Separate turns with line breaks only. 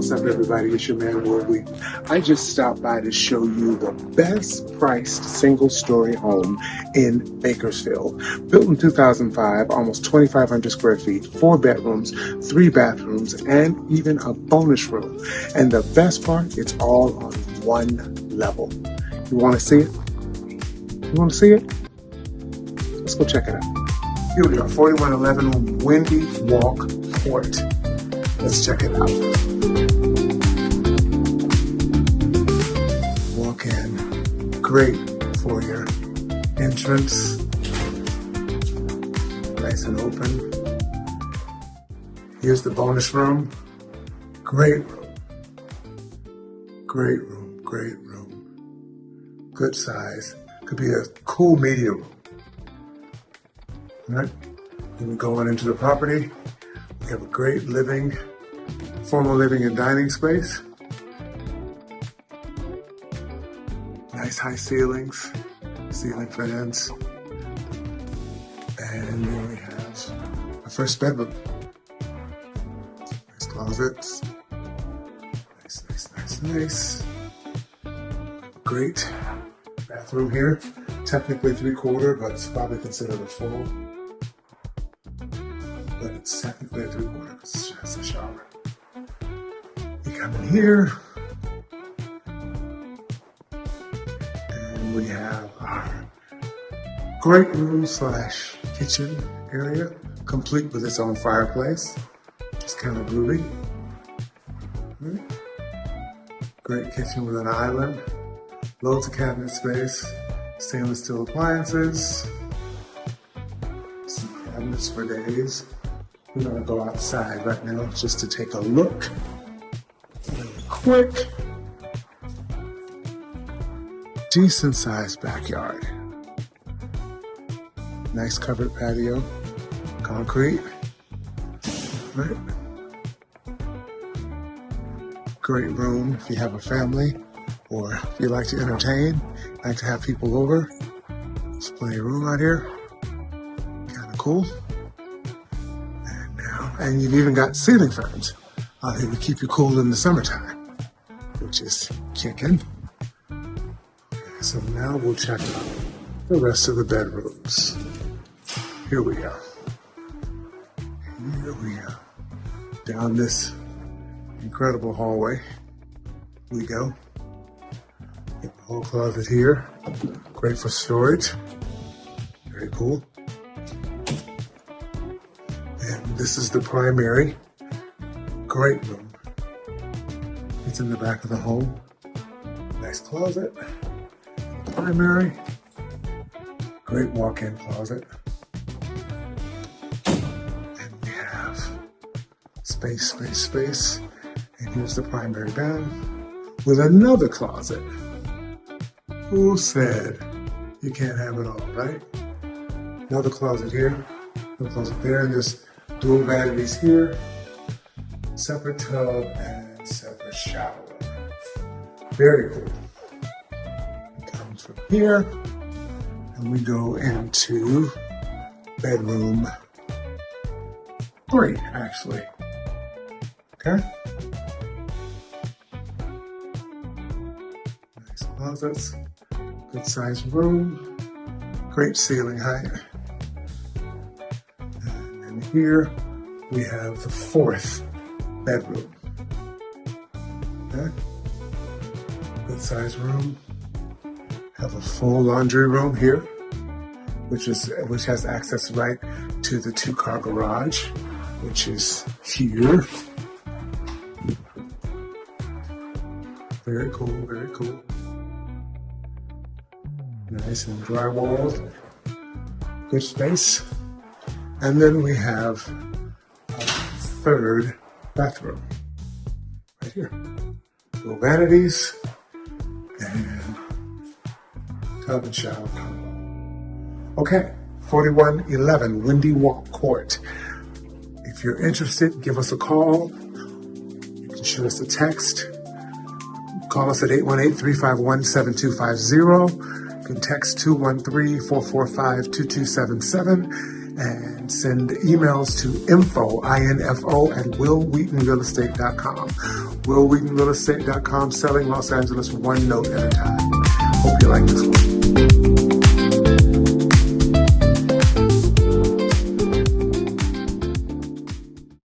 What's up, everybody? It's your man, Will Wheaton. I just stopped by to show you the best priced single-story home in Bakersfield. Built in 2005, almost 2,500 square feet, 4 bedrooms, 3 bathrooms, and even a bonus room. And the best part, it's all on one level. You want to see it? You want to see it? Let's go check it out. Here we are, 4111 Windy Walk Court. Let's check it out. Walk in. Great for your entrance. Nice and open. Here's the bonus room. Great room. Great room. Great room. Good size. Could be a cool media room. All right. Then we go on into the property. We have a great formal living and dining space. Nice high ceilings, ceiling fans. And then we have a first bedroom. Nice closets. Nice. Great bathroom here. Technically 3/4, but it's probably considered a full. But it's technically a 3/4 because it's a shower. We come in here, and we have our great room / kitchen area, complete with its own fireplace. It's kind of groovy. Great kitchen with an island, loads of cabinet space, stainless steel appliances, some cabinets for days. We're gonna go outside right now just to take a look. Quick. Decent sized backyard. Nice covered patio. Concrete. Right. Great room if you have a family or if you like to entertain, like to have people over. There's plenty of room out here. Kind of cool. And you've even got ceiling fans out here to keep you cool in the summertime, which is kicking. So now we'll check out the rest of the bedrooms. Here we go. Down this incredible hallway we go. Get the whole closet here. Great for storage. Very cool. And this is the primary. Great room. It's in the back of the home. Nice closet. Primary. Great walk-in closet. And we have space. And here's the primary bed with another closet. Who said you can't have it all, right? Another closet here, another closet there, and there's dual vanities here, separate tub and separate shower. Very cool. It comes from here, and we go into bedroom 3, actually. Okay. Nice closets, good sized room, great ceiling height. And here we have the 4th bedroom. Okay. Good sized room. Have a full laundry room here, which has access right to the 2-car garage, which is here. Very cool. Nice and drywalled. Good space. And then we have a 3rd bathroom right here. No vanities and tub and shower combo. Okay, 4111 Windy Walk Court. If you're interested, give us a call. You can shoot us a text. Call us at 818-351-7250. You can text 213-445-2277. and send emails to info, at willwheatonrealestate.com. willwheatonrealestate.com, selling Los Angeles one note at a time. Hope you like this one.